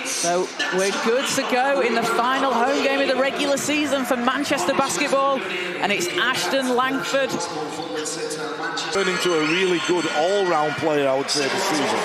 So we're good to go in the final home game of the regular season for Manchester basketball, and it's Ashton-Langford. Turned into a really good all-round player, I would say, this season.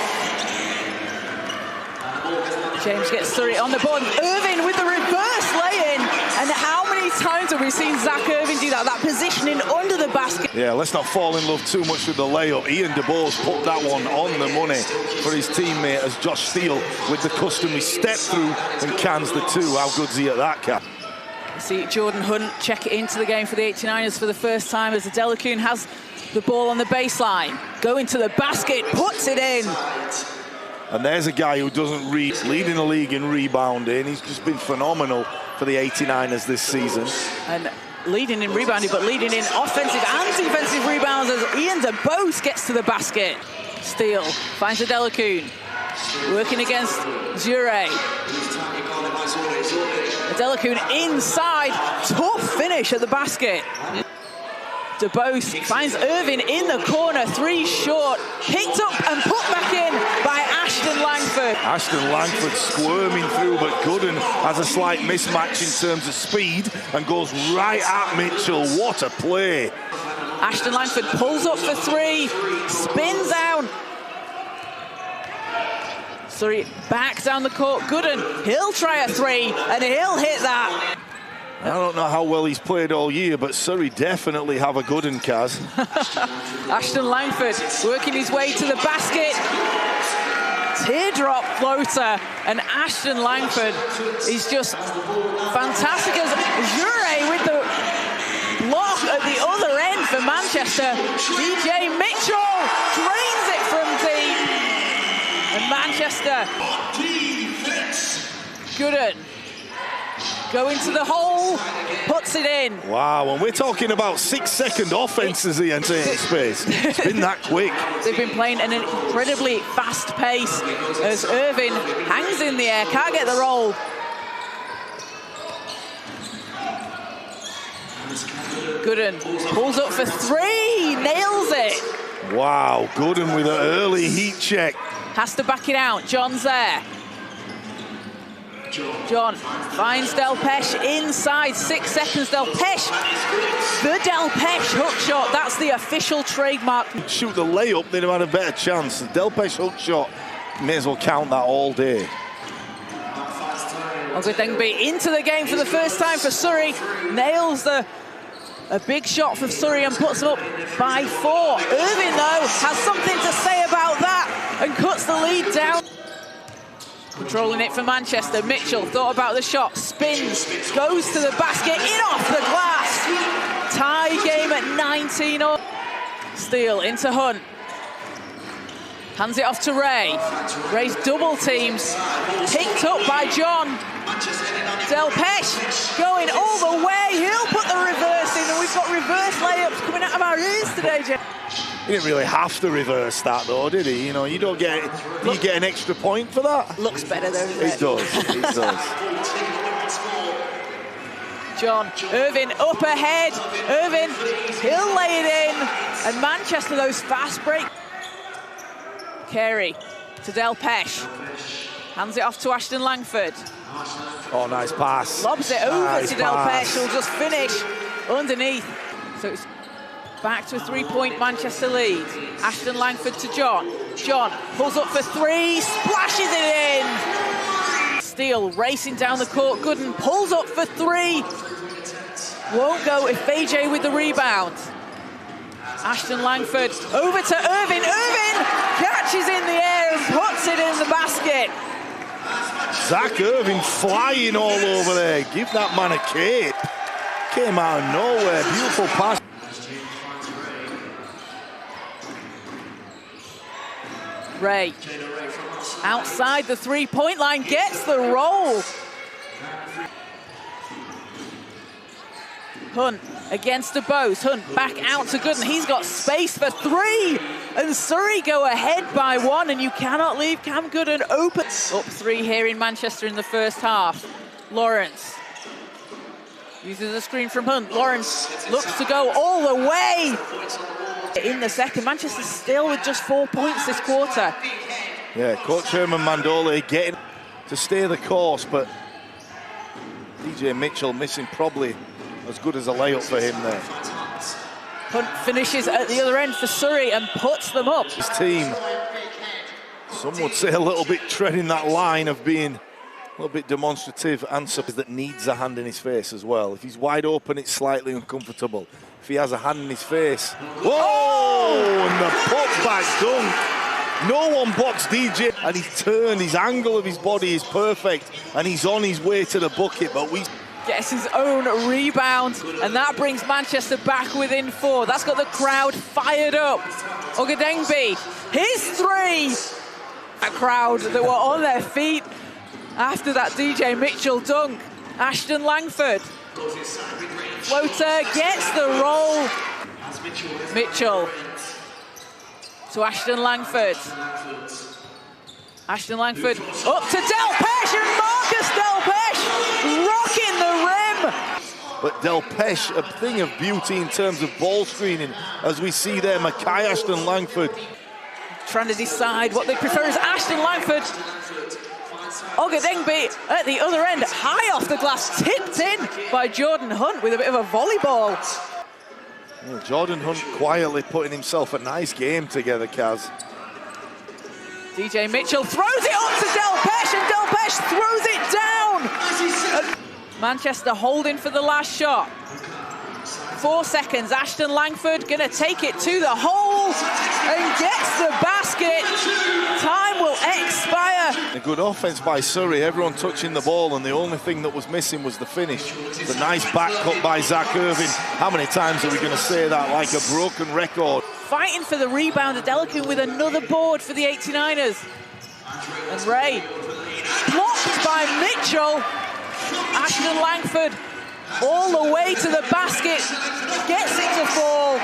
James gets Surrey on the board. Irvin with the reverse lay-in. And how many times have we seen Zak Irvin do that? That positioning under the basket. Yeah, let's not fall in love too much with the layup. Ian DeBose put that one on the money for his teammate as Josh Steele with the customary step through and cans the two. How good's he at that, Cap? See Jordan Hunt check it into the game for the 89ers for the first time as Adelekun has the ball on the baseline. Going to the basket, puts it in. And there's a guy who doesn't leading the league in rebounding. He's just been phenomenal for the 89ers this season. And leading in rebounding, but leading in offensive and defensive rebounds as Ian DeBose gets to the basket. Steele finds Adelekun, working against Zure. Adelekun inside, tough finish at the basket. DeBose finds Irvin in the corner, three short, picked up and put back in by Ashton-Langford. Ashton-Langford squirming through, but Gooden has a slight mismatch in terms of speed and goes right at Mitchell. What a play. Ashton-Langford pulls up for three, spins down. Surrey back down the court. Gooden, he'll try a three and he'll hit that. I don't know how well he's played all year, but Surrey definitely have a Gooden, Kaz. Ashton-Langford working his way to the basket. Teardrop floater, and Ashton-Langford is just fantastic as Jure with the block at the other end for Manchester. DJ Mitchell drains it from deep. And Manchester. Gooden. Going to the hole, puts it in. Wow, and we're talking about 6-second offenses here in space. It's been that quick. They've been playing at an incredibly fast pace as Irvin hangs in the air, can't get the roll. Gooden pulls up for three, nails it. Wow, Gooden with an early heat check. Has to back it out, John's there. John finds Delpeche inside, 6 seconds. Delpeche, the Delpeche hook shot, that's the official trademark. Shoot the layup, they'd have had a better chance. The Delpeche hook shot, may as well count that all day. Ogudengbe into the game for the first time for Surrey, nails a big shot for Surrey and puts them up by 4. Irvin, though, has something to say about that and cuts the lead down. Controlling it for Manchester. Mitchell thought about the shot, spins, goes to the basket, in off the glass. Tie game at 19 up. Steele into Hunt. Hands it off to Ray. Ray's double teams. Picked up by John. Delpeche going all the way. He'll put the reverse in, and we've got reverse layups coming out of our ears today, Jim. He didn't really have to reverse that, though, did he? You know, you don't get, you get an extra point for that. Looks better, though, doesn't it? It does, it does. John, Irvin up ahead. Irvin, he'll lay it in. And Manchester, those fast break. Carey to Delpeche. Hands it off to Ashton-Langford. Oh, nice pass. Lobs it over nice to Delpeche. pass. He'll just finish underneath. So it's back to a 3-point Manchester lead. Ashton-Langford to John. John pulls up for three, splashes it in. Steele racing down the court. Gooden pulls up for three. Won't go if AJ with the rebound. Ashton-Langford over to Irvin. Irvin catches in the air and puts it in the basket. Zak Irvin flying all over there. Give that man a cape. Came out of nowhere. Beautiful pass. Ray, outside the three-point line, gets the roll. Hunt against DeBose. Hunt back out to Gooden. He's got space for three. And Surrey go ahead by 1, and you cannot leave Cam Gooden open. Up 3 here in Manchester in the first half. Lawrence uses a screen from Hunt. Lawrence looks to go all the way. In the second, Manchester still with just 4 points this quarter. Yeah, Coach Herman Mandole getting... to stay the course, but DJ Mitchell missing probably as good as a layup for him there. Hunt finishes at the other end for Surrey and puts them up. His team, some would say a little bit treading that line of being a little bit demonstrative and something that needs a hand in his face as well. If he's wide open, it's slightly uncomfortable. If he has a hand in his face, whoa! And the putback dunk. No one boxed DJ, and he's turned. His angle of his body is perfect, and he's on his way to the bucket. But we gets his own rebound, and that brings Manchester back within 4. That's got the crowd fired up. Ogadengbe, his 3. A crowd that were on their feet after that DJ Mitchell dunk. Ashton-Langford. Floater gets the roll. Mitchell to Ashton-Langford. Ashton-Langford up to Delpeche, and Marcus Delpeche rocking the rim. But Delpeche, a thing of beauty in terms of ball screening, as we see there, Makai Ashton-Langford. Trying to decide what they prefer is Ashton-Langford. Ogadengbe at the other end, high off the glass, tipped in by Jordan Hunt with a bit of a volleyball. Well, Jordan Hunt quietly putting himself a nice game together, Kaz. DJ Mitchell throws it up to Delpeche, and Delpeche throws it down. And Manchester holding for the last shot. 4 seconds, Ashton-Langford gonna take it to the hole and gets the basket. Time will expire. A good offense by Surrey, everyone touching the ball, and the only thing that was missing was the finish. The nice back cut by Zak Irvin. How many times are we gonna say that, like a broken record? Fighting for the rebound, Adelekun with another board for the 89ers. And Ray, blocked by Mitchell. Ashton-Langford all the way to the basket, gets it to fall,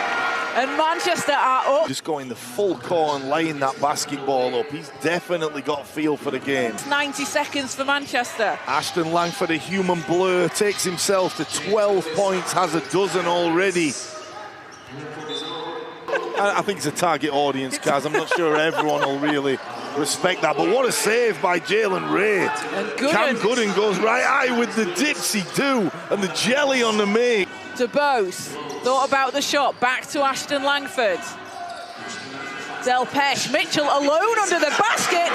and Manchester are up. Just going the full court and laying that basketball up. He's definitely got a feel for the game. 90 seconds for Manchester. Ashton-Langford, a human blur, takes himself to 12 points, has a dozen already. I think it's a target audience, Kaz. I'm not sure everyone will really respect that, but what a save by Jalen Ray. And Gooden goes right eye with the dipsy do and the jelly on the make. DeBose thought about the shot, back to Ashton-Langford. Delpeche, Mitchell alone under the basket,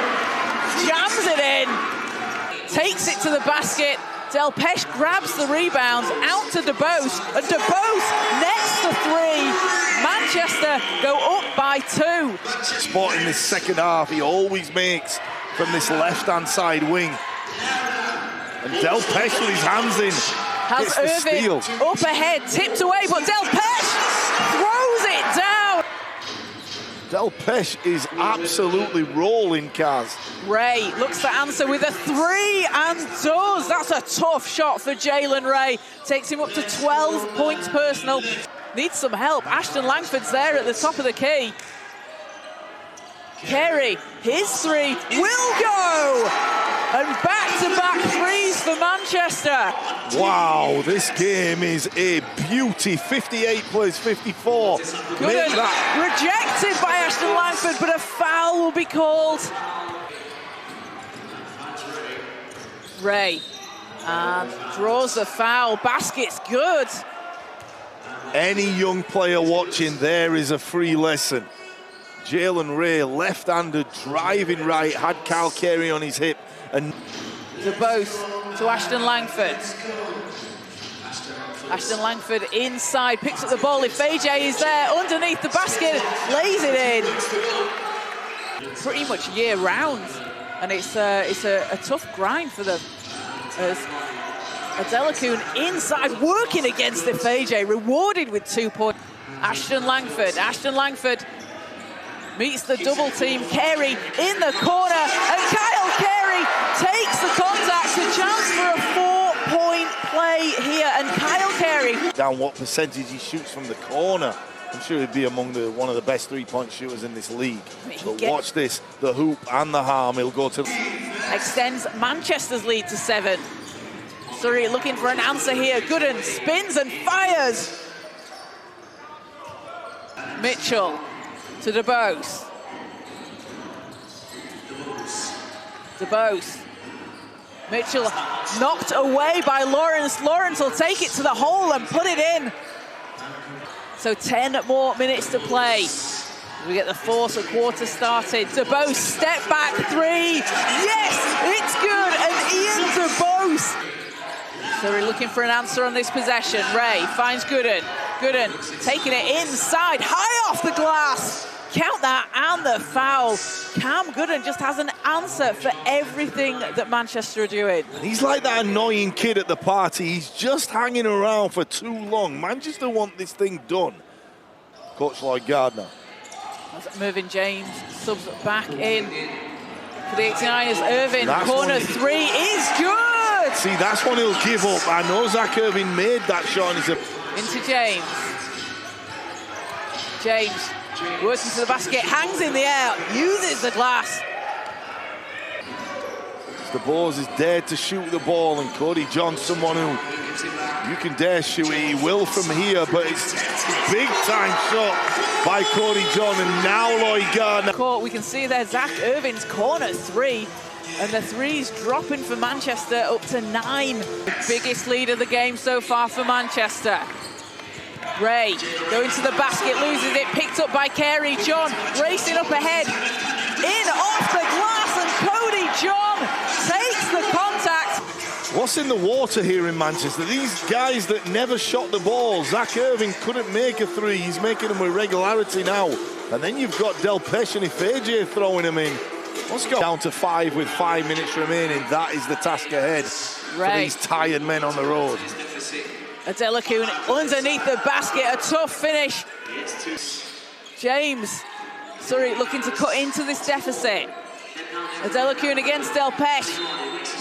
jams it in, takes it to the basket. Delpeche grabs the rebounds, out to DeBose, and DeBose nets the 3. Manchester go up by 2. Spot in this second half he always makes from this left-hand side wing. And Delpeche with his hands in. Has Irvin up ahead, tipped away, but Delpeche throws it down. Delpeche is absolutely rolling, Kaz. Ray looks to answer with a 3 and does. That's a tough shot for Jalen Ray. Takes him up to 12 points personal. Needs some help. Ashton-Langford's there at the top of the key. Carey, his 3 will go! And back-to-back 3s for Manchester. Wow, this game is a beauty. 58 plays 54. Gooden rejected by Ashton-Langford, but a foul will be called. Ray and draws the foul. Basket's good. Any young player watching, there is a free lesson. Jalen Ray, left-handed, driving right, had Kyle Carey on his hip. And DeBose to Ashton-Langford. Ashton-Langford inside, picks up the ball. If AJ is there, underneath the basket, lays it in. Pretty much year-round, and it's a tough grind for the Adelekun inside, working against it for AJ, rewarded with 2 points. Ashton-Langford meets the double team. Carey in the corner, and Kyle Carey takes the contact. A chance for a 4-point play here, and Kyle Carey. Down what percentage he shoots from the corner. I'm sure he'd be among one of the best 3-point shooters in this league. But watch this, the hoop and the harm. He'll go to... Extends Manchester's lead to 7. Surrey looking for an answer here. Gooden spins and fires. Mitchell to DeBose. DeBose Mitchell knocked away by Lawrence. Lawrence will take it to the hole and put it in. So 10 more minutes to play. We get the fourth quarter started. DeBose, step back three. Yes, it's good. And Ian DeBose. Surrey looking for an answer on this possession. Ray finds Gooden. Gooden taking it inside, high off the glass. Count that, and the foul. Cam Gooden just has an answer for everything that Manchester are doing. He's like that annoying kid at the party. He's just hanging around for too long. Manchester want this thing done. Coach Lloyd Gardner. Mervin James subs back in for the 89ers. Irvin, corner three is good. See, that's one he'll give up. I know Zak Irvin made that shot. And into James. James working to the basket, hangs in the air, uses the glass. DeBose is dared to shoot the ball, and Cody John, someone who you can dare shoot it, he will from here, but it's a big time shot by Cody John, and now Lloyd Gardner. We can see there Zak Irvin's corner three, and the three's dropping for Manchester up to 9. The biggest lead of the game so far for Manchester. Ray going to the basket, loses it, picked up by Carey. John racing up ahead, in off the glass, and Cody John takes the contact. What's in the water here in Manchester? These guys that never shot the ball. Zak Irvin couldn't make a three. He's making them with regularity now. And then you've got Delpeche and AJ throwing them in. Let's go down to 5 with 5 minutes remaining. That is the task ahead for these tired men on the road. Adelekun underneath the basket, a tough finish. James, Surrey looking to cut into this deficit. Adelekun against Delpeche,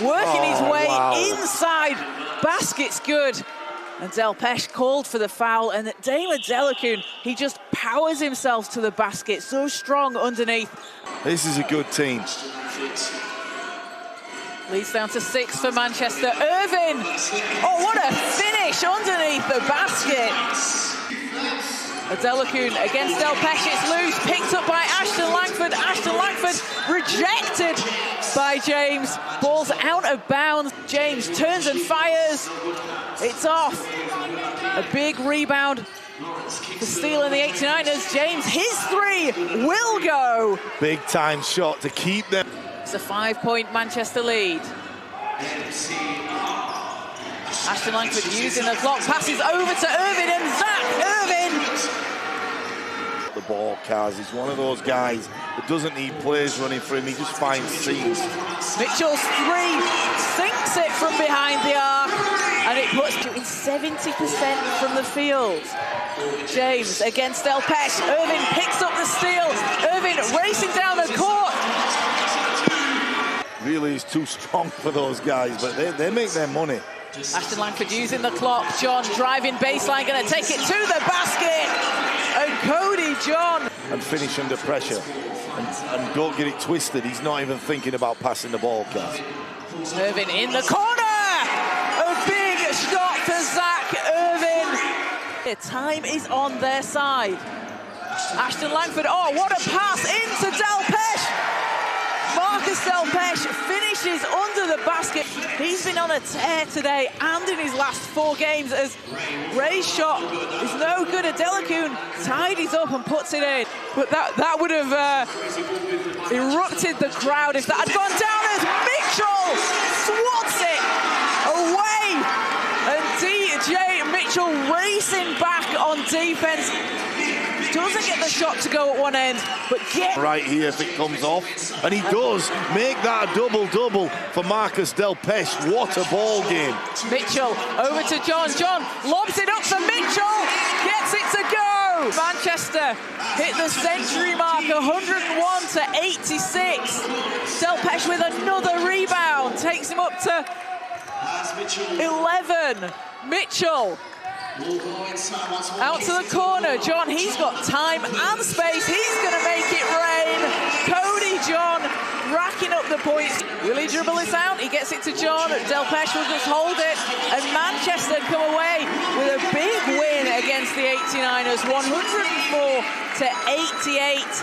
working his way inside. Basket's good. And Delpeche called for the foul, and Dame Adelekun, he just powers himself to the basket, so strong underneath. This is a good team. Leads down to 6 for Manchester. Irvin! Oh, what a finish underneath the basket. Adelekun against Delpeche, it's loose, picked up by Ashton-Langford. Ashton-Langford rejected by James. Ball's out of bounds. James turns and fires. It's off. A big rebound for stealing the 89ers. James, his three will go. Big time shot to keep them. It's a 5-point Manchester lead. Ashton-Langford using the clock, passes over to Irvin, and Zak Irvin. The ball, Kaz, he's one of those guys that doesn't need players running for him, he just finds seams. Mitchell's three sinks it from behind the arc, and it puts you in 70% from the field. James against Delpeche. Irvin picks up the steal. Irvin racing down the court. Really is too strong for those guys, but they make their money. Ashton-Langford using the clock. John driving baseline, going to take it to the basket. And Cody John. And finish under pressure. And don't get it twisted. He's not even thinking about passing the ball, Kaz. Irvin in the corner. A big shot for Zak Irvin. The time is on their side. Ashton-Langford, oh, what a pass into Delpeche. Marcus Delpeche finishes under the basket. He's been on a tear today and in his last 4 games as Ray's shot is no good. Adelekun tidies up and puts it in. But that would have erupted the crowd if that had gone down as Mitchell swats it away. And DJ Mitchell racing back on defense. Doesn't get the shot to go at one end, but right here if it comes off, and he does make that a double-double for Marcus Delpeche. What a ball game. Mitchell over to John. John lobs it up for Mitchell, gets it to go. Manchester hit the century mark, 101 to 86. Delpeche with another rebound, takes him up to 11. Mitchell out to the corner. John, he's got time and space. He's going to make it rain. Cody John racking up the points. Will he dribble this out? He gets it to John. Delpeche will just hold it. And Manchester come away with a big win against the 89ers, 104 to 88.